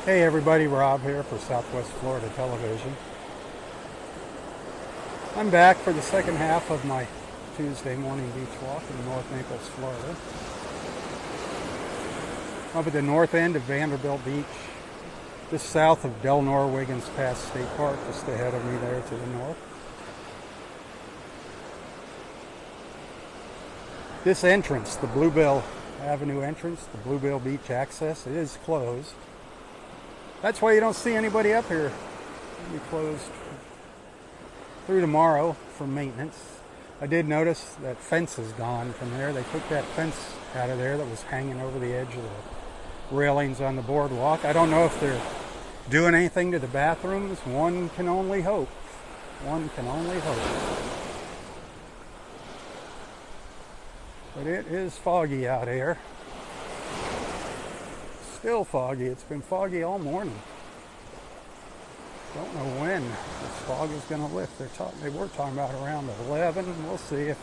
Hey everybody, Rob here for Southwest Florida Television. I'm back for the second half of my Tuesday morning beach walk in North Naples, Florida. Up at the north end of Vanderbilt Beach, just south of Del Nor-Wiggins Pass State Park, just ahead of me there to the north. This entrance, the Bluebell Avenue entrance, the Bluebell Beach access, it is closed. That's why you don't see anybody up here. It'll be closed through tomorrow for maintenance. I did notice that fence is gone from there. They took that fence out of there that was hanging over the edge of the railings on the boardwalk. I don't know if they're doing anything to the bathrooms. One can only hope. One can only hope. But it is foggy out here. Still foggy. It's been foggy all morning. Don't know when this fog is going to lift. They were talking about around 11. We'll see if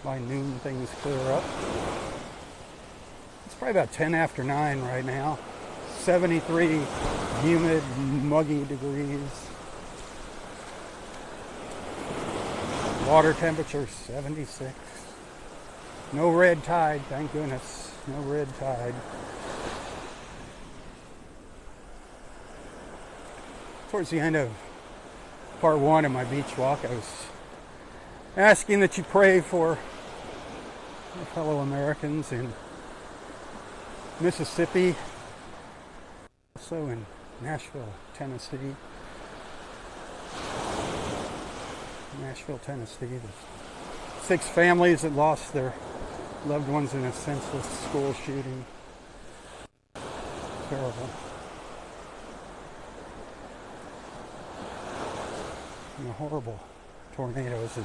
by noon things clear up. It's probably about 10 after 9 right now. 73 humid, muggy degrees. Water temperature 76. No red tide, thank goodness. No red tide. Towards the end of part one of my beach walk, I was asking that you pray for my fellow Americans in Mississippi, also in Nashville, Tennessee. The 6 families that lost their loved ones in a senseless school shooting. Terrible. And the horrible tornadoes in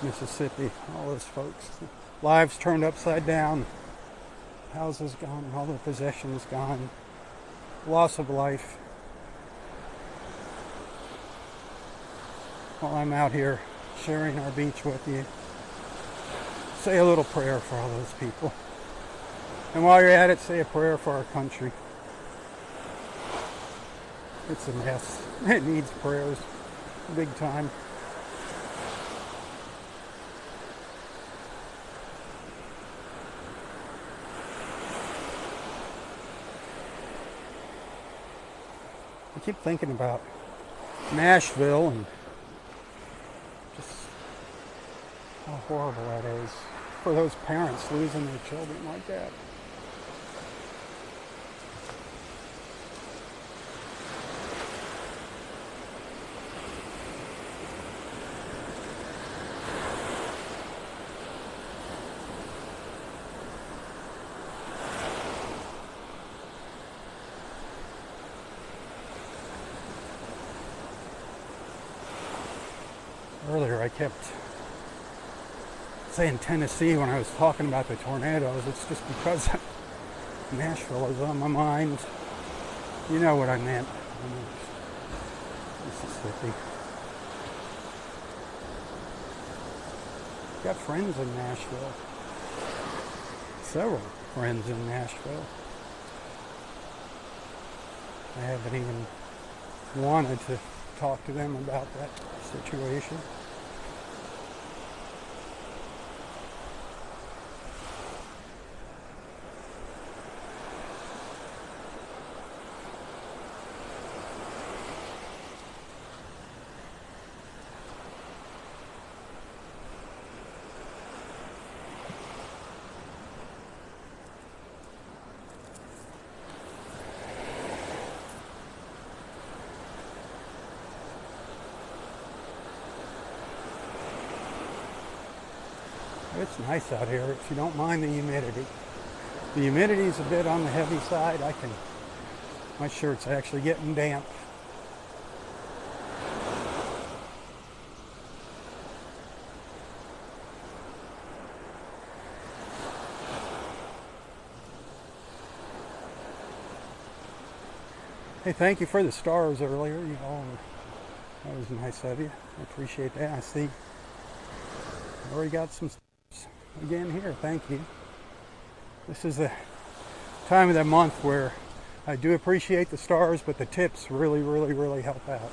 Mississippi. All those folks. Lives turned upside down. Houses gone. All their possessions gone. Loss of life. While I'm out here sharing our beach with you, say a little prayer for all those people. And while you're at it, say a prayer for our country. It's a mess. It needs prayers. Big time. I keep thinking about Nashville and just how horrible that is for those parents losing their children like that. Earlier I kept saying Tennessee when I was talking about the tornadoes. It's just because Nashville is on my mind. You know what I meant. Mississippi. Got friends in Nashville. Several friends in Nashville. I haven't even wanted to talk to them about that situation. It's nice out here if you don't mind the humidity. The humidity's a bit on the heavy side. My shirt's actually getting damp. Hey, thank you for the stars earlier. You know, that was nice of you. I appreciate that. I see I already got some stars again here. Thank you. This is the time of the month where I do appreciate the stars, but the tips really, really, really help out.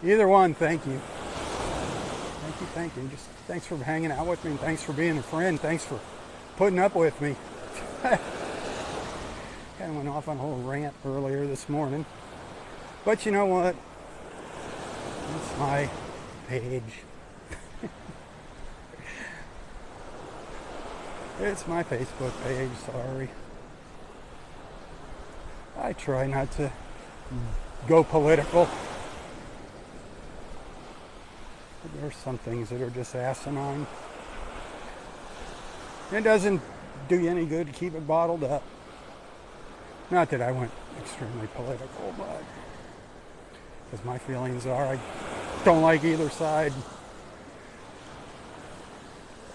Either one, thank you. Thank you, thank you. Just thanks for hanging out with me, and thanks for being a friend. Thanks for putting up with me. Kind of went off on a whole rant earlier this morning. But you know what? It's my page. It's my Facebook page, sorry. I try not to go political. There's some things that are just asinine. It doesn't do you any good to keep it bottled up. Not that I went extremely political, but because my feelings are I don't like either side.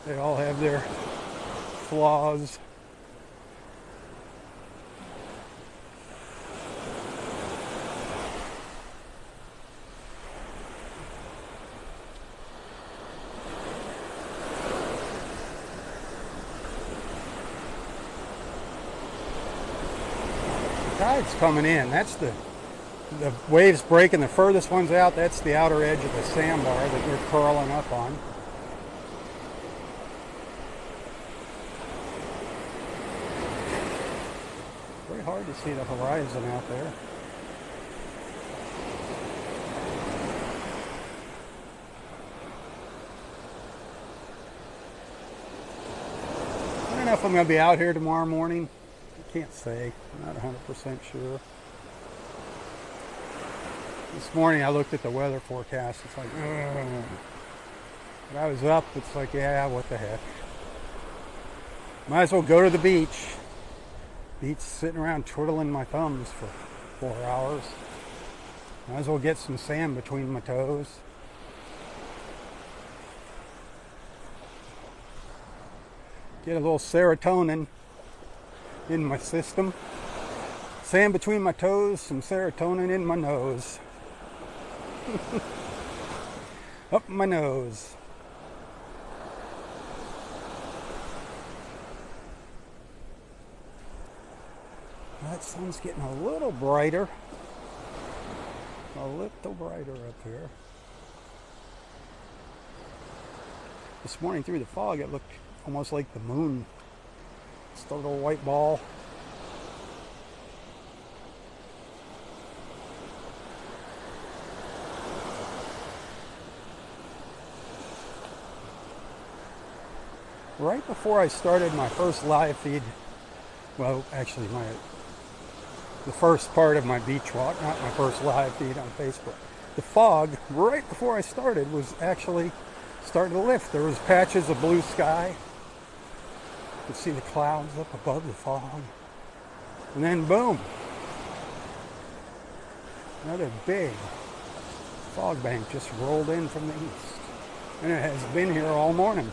They all have their flaws. Tide's coming in. That's the waves breaking. The furthest ones out, that's the outer edge of the sandbar that you're curling up on. Very hard to see the horizon out there. I don't know if I'm going to be out here tomorrow morning. Can't say. I'm not 100% sure. This morning I looked at the weather forecast. It's like, ugh. When I was up, it's like, yeah, what the heck. Might as well go to the beach. Beach sitting around twiddling my thumbs for 4 hours. Might as well get some sand between my toes. Get a little serotonin in my system. Sand between my toes, some serotonin in my nose. Up my nose. That sun's getting a little brighter. A little brighter up here. This morning through the fog it looked almost like the moon. Just a little white ball. Right before I started my first live feed, well, actually the first part of my beach walk, not my first live feed on Facebook. The fog, right before I started, was actually starting to lift. There was patches of blue sky. You could see the clouds up above the fog. And then boom, another big fog bank just rolled in from the east. And it has been here all morning.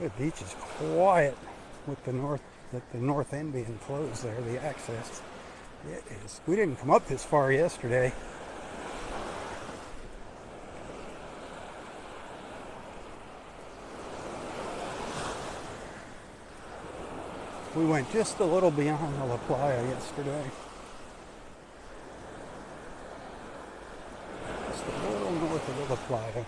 The beach is quiet with the north end being closed there, the access. It is. We didn't come up this far yesterday. We went just a little beyond the La Playa yesterday. Just a little north of the La Playa.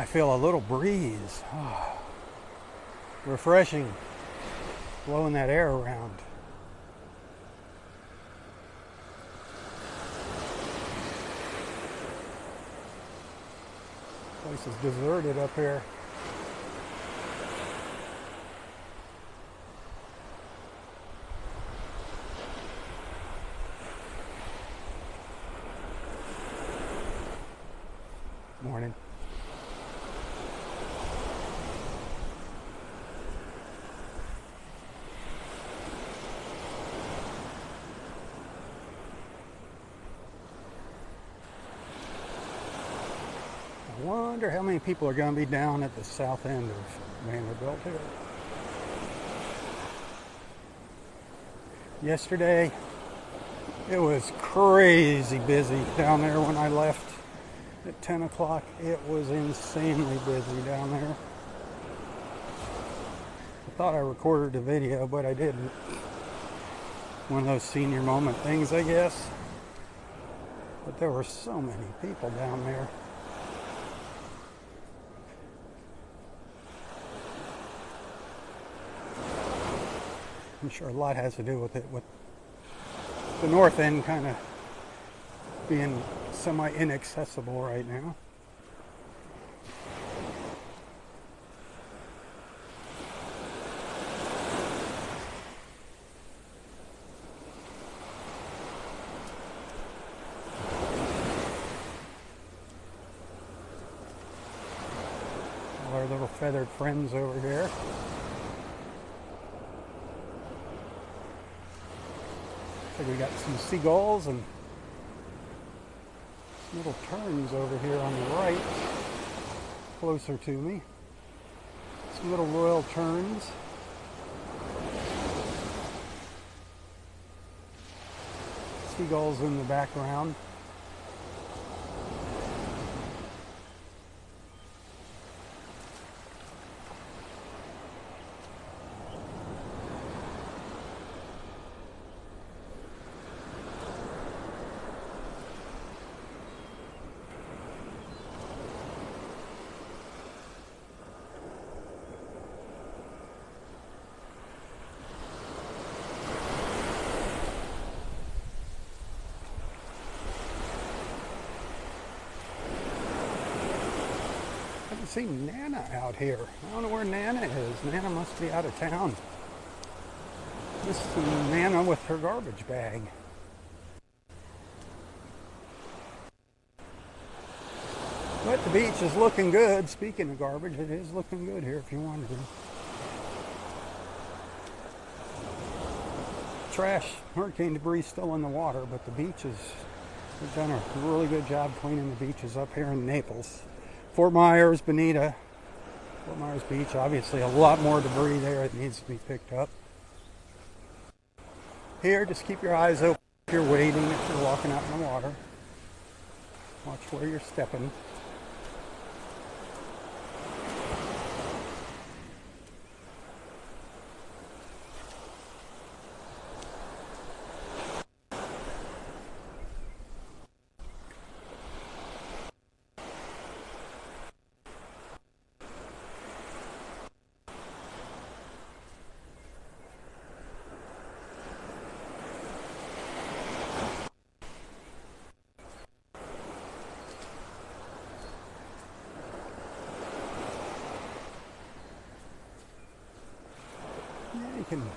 I feel a little breeze. Oh, refreshing. Blowing that air around. Place is deserted up here. Morning. I wonder how many people are going to be down at the south end of Vanderbilt here. Yesterday, it was crazy busy down there when I left at 10 o'clock. It was insanely busy down there. I thought I recorded a video, but I didn't. One of those senior moment things, I guess. But there were so many people down there. I'm sure a lot has to do with it, with the north end kind of being semi-inaccessible right now. All our little feathered friends over here. We got some seagulls and little terns over here on the right, closer to me. Some little royal terns. Seagulls in the background. I see Nana out here. I don't know where Nana is. Nana must be out of town. This is Nana with her garbage bag. But the beach is looking good. Speaking of garbage, it is looking good here if you're wondering. Trash, hurricane debris still in the water, but the beaches, they've done a really good job cleaning the beaches up here in Naples. Fort Myers, Bonita, Fort Myers Beach, obviously a lot more debris there that needs to be picked up. Here, just keep your eyes open if you're wading, if you're walking out in the water. Watch where you're stepping. You can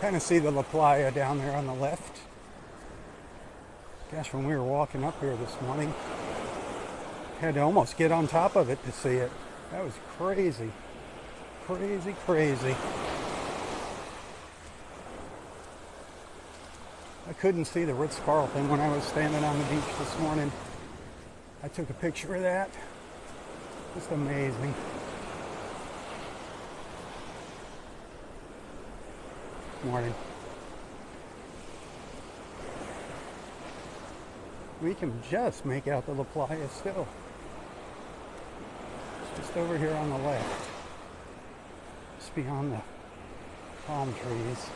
kind of see the La Playa down there on the left. Gosh, when we were walking up here this morning, had to almost get on top of it to see it. That was crazy. Crazy, crazy. I couldn't see the Ritz-Carlton when I was standing on the beach this morning. I took a picture of that. Just amazing. Morning. We can just make out the La Playa still. It's just over here on the left. Just beyond the palm trees.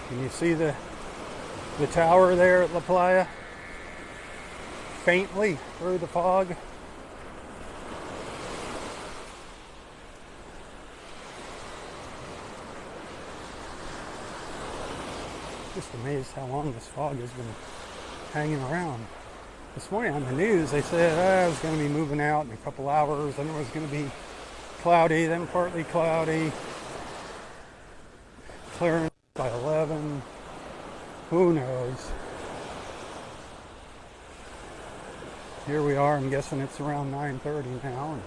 Can you see the tower there at La Playa? Faintly through the fog. Just amazed how long this fog has been hanging around. This morning on the news they said it was going to be moving out in a couple hours, and it was going to be cloudy, then partly cloudy, clearing by 11. Who knows? Here we are. I'm guessing it's around 9:30 now, and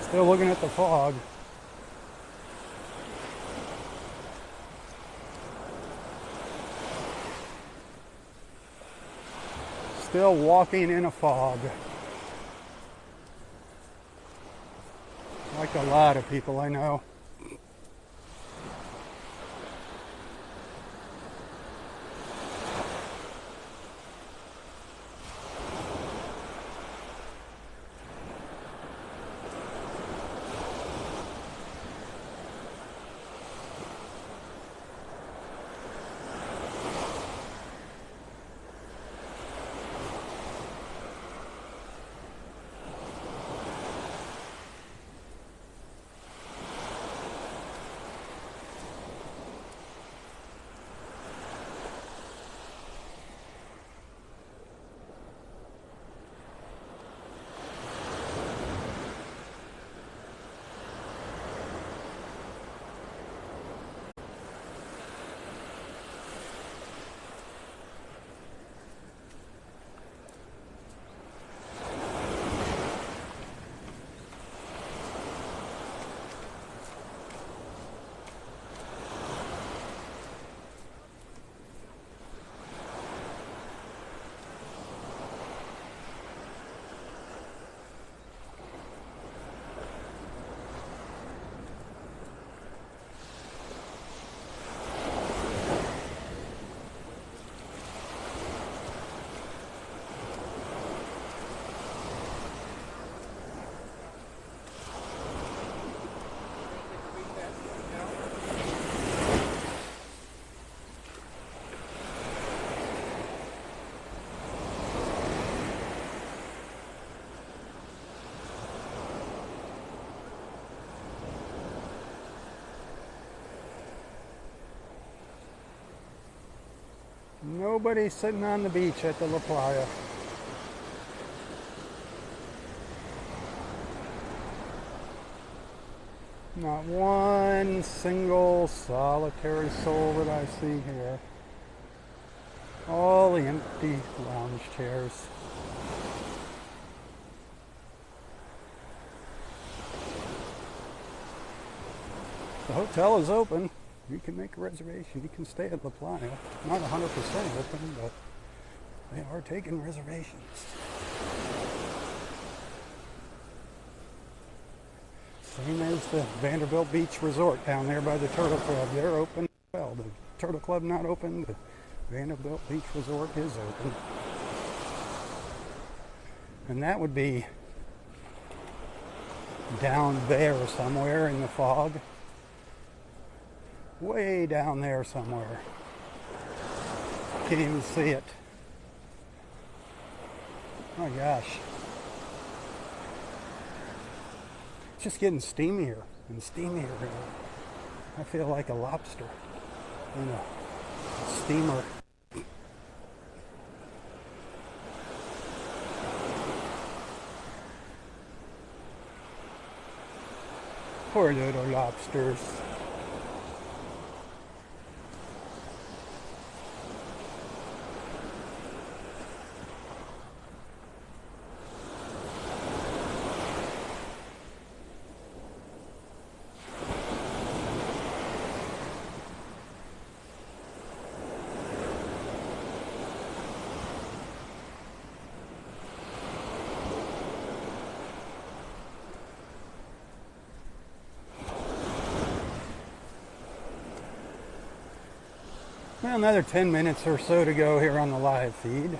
still looking at the fog. Still walking in a fog. Like a lot of people I know. Nobody sitting on the beach at the La Playa. Not one single solitary soul that I see here. All the empty lounge chairs. The hotel is open. You can make a reservation. You can stay at La Playa. Not 100% open, but they are taking reservations. Same as the Vanderbilt Beach Resort down there by the Turtle Club. They're open as well. The Turtle Club not open. The Vanderbilt Beach Resort is open. And that would be down there somewhere in the fog. Way down there somewhere. Can't even see it. Oh my gosh. It's just getting steamier and steamier. I feel like a lobster in a steamer. Poor little lobsters. Well, another 10 minutes or so to go here on the live feed.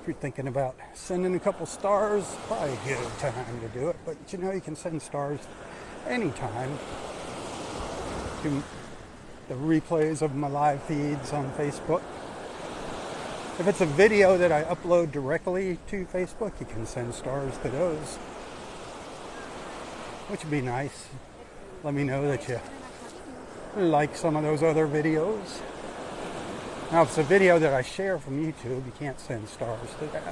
If you're thinking about sending a couple stars, probably a good time to do it. But you know, you can send stars anytime to the replays of my live feeds on Facebook. If it's a video that I upload directly to Facebook, you can send stars to those, which would be nice. Let me know that you like some of those other videos. Now, if it's a video that I share from YouTube, you can't send stars to that,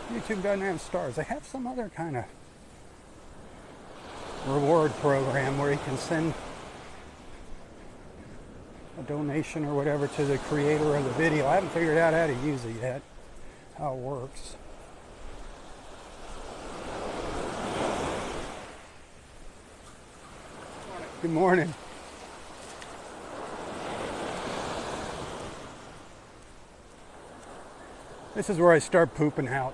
obviously. YouTube doesn't have stars. They have some other kind of reward program where you can send a donation or whatever to the creator of the video. I haven't figured out how to use it yet, how it works. Good morning. This is where I start pooping out.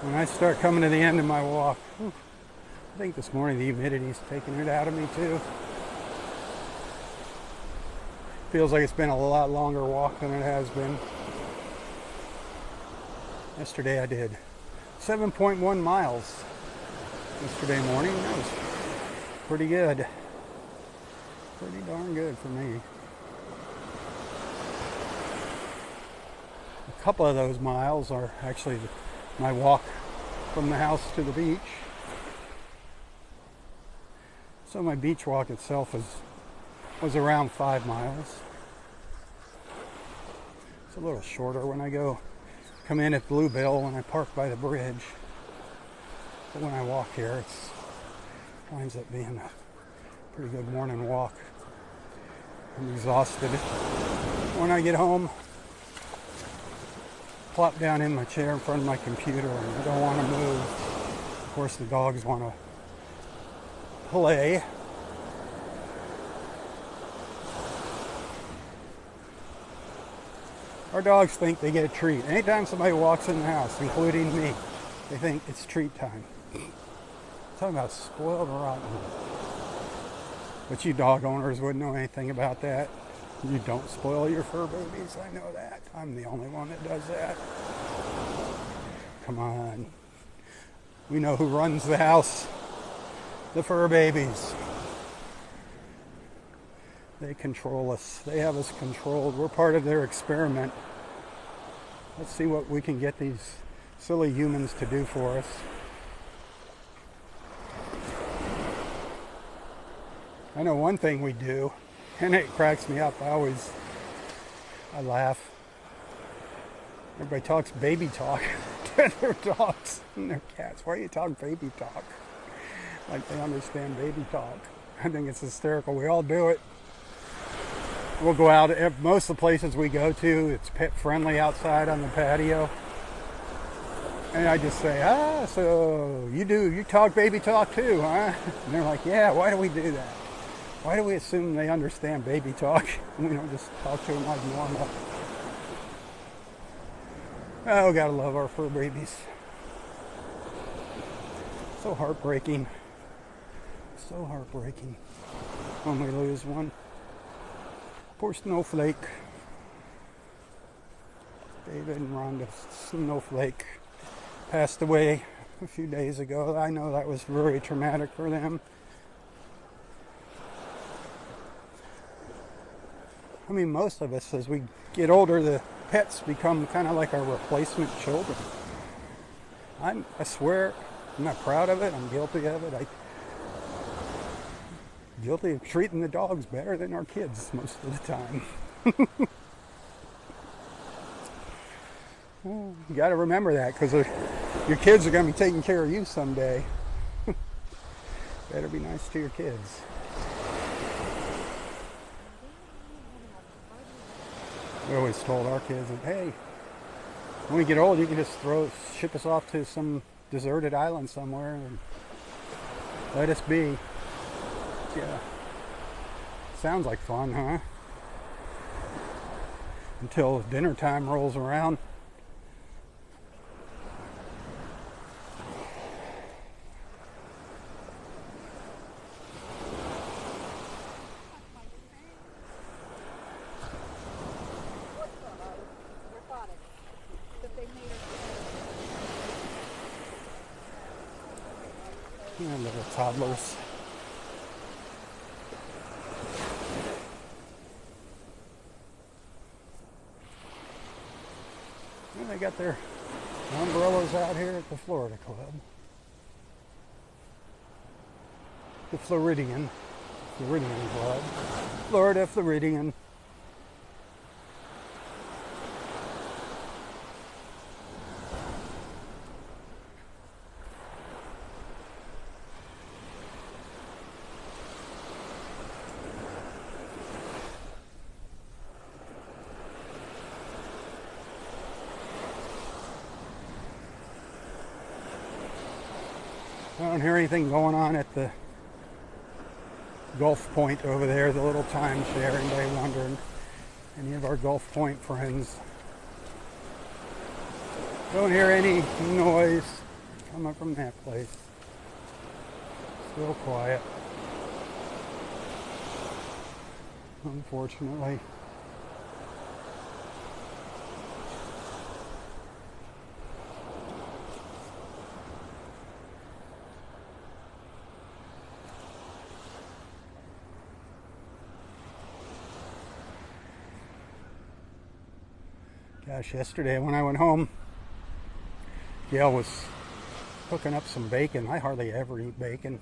When I start coming to the end of my walk. Whew. I think this morning the humidity's taking it out of me too. Feels like it's been a lot longer walk than it has been. Yesterday I did 7.1 miles yesterday morning. That was pretty good. Pretty darn good for me. A couple of those miles are actually my walk from the house to the beach. So my beach walk itself was around 5 miles. It's a little shorter when I come in at Bluebell when I park by the bridge. But when I walk here, it winds up being a pretty good morning walk. I'm exhausted when I get home. Plop down in my chair in front of my computer and I don't want to move. Of course, the dogs want to play. Our dogs think they get a treat. Anytime somebody walks in the house, including me, they think it's treat time. Talking about spoiled rotten. But you dog owners wouldn't know anything about that. You don't spoil your fur babies, I know that. I'm the only one that does that. Come on. We know who runs the house. The fur babies. They control us. They have us controlled. We're part of their experiment. Let's see what we can get these silly humans to do for us. I know one thing we do, and it cracks me up. I laugh. Everybody talks baby talk to their dogs and their cats. Why do you talk baby talk? Like they understand baby talk. I think it's hysterical. We all do it. We'll go out. Most of the places we go to, it's pet friendly outside on the patio. And I just say, so you talk baby talk too, huh? And they're like, yeah, why do we do that? Why do we assume they understand baby talk and we don't just talk to them like normal? Oh, gotta love our fur babies. So heartbreaking. So heartbreaking when we lose one. Poor Snowflake. David and Rhonda Snowflake passed away a few days ago. I know that was very traumatic for them. I mean, most of us, as we get older, the pets become kind of like our replacement children. I swear, I'm not proud of it. I'm guilty of it. I'm guilty of treating the dogs better than our kids most of the time. Well, you got to remember that, because your kids are going to be taking care of you someday. Better be nice to your kids. We always told our kids that, hey, when we get old, you can just ship us off to some deserted island somewhere and let us be. Yeah. Sounds like fun, huh? Until dinner time rolls around. Yeah, little toddlers. got their umbrellas out here at the Florida Club. The Floridian Club. Florida Floridian. I don't hear anything going on at the Gulf Point over there, the little timeshare. Anybody wondering? Any of our Gulf Point friends? Don't hear any noise coming from that place. Still quiet. Unfortunately. Gosh, yesterday when I went home, Gail was cooking up some bacon. I hardly ever eat bacon.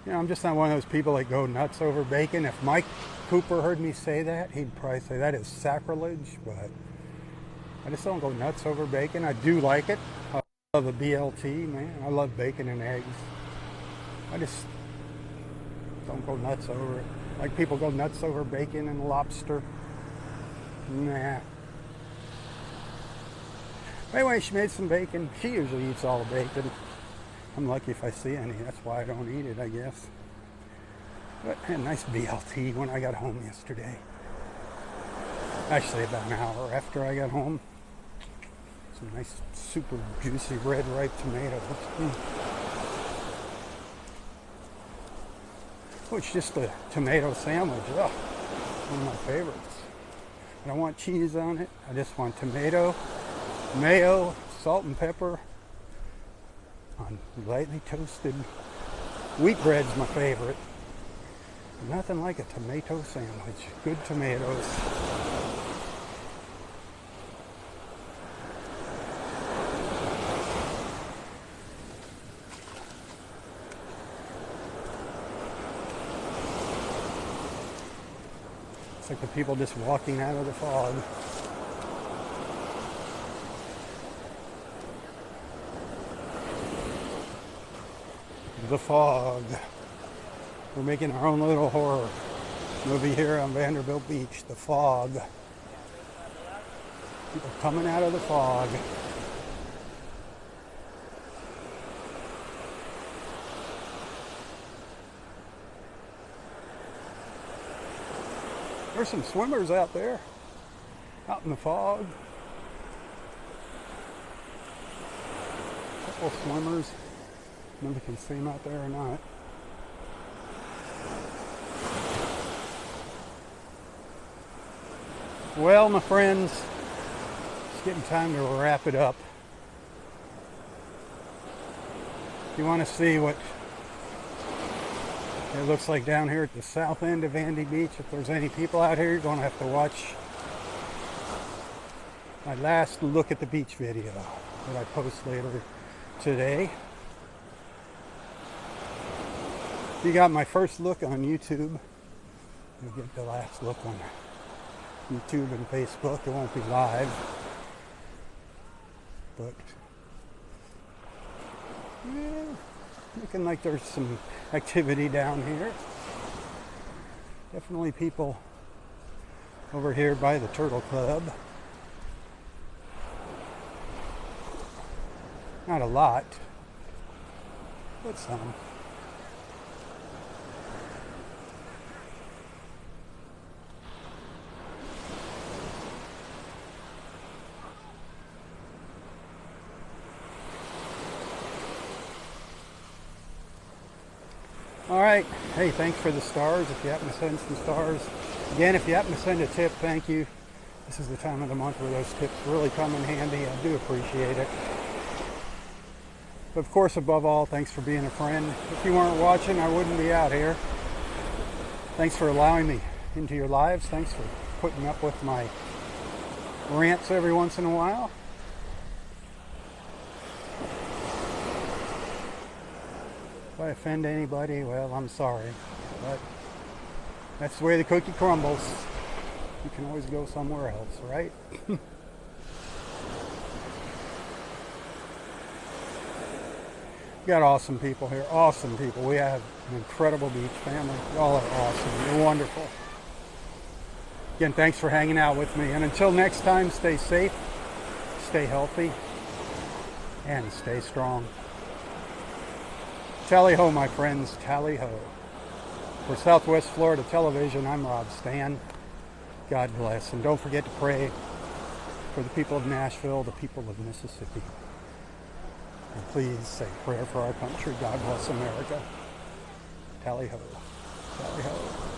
You know, I'm just not one of those people that go nuts over bacon. If Mike Cooper heard me say that, he'd probably say that is sacrilege, but I just don't go nuts over bacon. I do like it. I love a BLT, man. I love bacon and eggs. I just don't go nuts over it. Like people go nuts over bacon and lobster. Nah. Anyway, she made some bacon. She usually eats all the bacon. I'm lucky if I see any. That's why I don't eat it, I guess. But I had a nice BLT when I got home yesterday. Actually, about an hour after I got home. Some nice, super juicy red ripe tomatoes. Oh, it's just a tomato sandwich. Oh, one of my favorites. I don't want cheese on it. I just want tomato, mayo, salt and pepper on lightly toasted wheat bread's my favorite. Nothing like a tomato sandwich. Good tomatoes. It's like the people just walking out of the fog. The fog. We're making our own little horror movie here on Vanderbilt Beach. The fog. People coming out of the fog. There's some swimmers out there, out in the fog. A couple of swimmers. Nobody can see them out there or not. Well, my friends, it's getting time to wrap it up. If you want to see what it looks like down here at the south end of Andy Beach, if there's any people out here, you're going to have to watch my last look at the beach video that I post later today. If you got my first look on YouTube, you'll get the last look on YouTube and Facebook. It won't be live, but yeah, looking like there's some activity down here. Definitely people over here by the Turtle Club. Not a lot, but some. All right. Hey, thanks for the stars. If you happen to send some stars. Again, if you happen to send a tip, thank you. This is the time of the month where those tips really come in handy. I do appreciate it. But of course, above all, thanks for being a friend. If you weren't watching, I wouldn't be out here. Thanks for allowing me into your lives. Thanks for putting up with my rants every once in a while. If I offend anybody, well, I'm sorry. But that's the way the cookie crumbles. You can always go somewhere else, right? We got awesome people here. Awesome people. We have an incredible beach family. Y'all are awesome. You're wonderful. Again, thanks for hanging out with me. And until next time, stay safe, stay healthy, and stay strong. Tally ho, my friends. Tally ho. For Southwest Florida Television, I'm Rob Stan. God bless. And don't forget to pray for the people of Nashville, the people of Mississippi. And please say a prayer for our country. God bless America. Tally ho. Tally ho.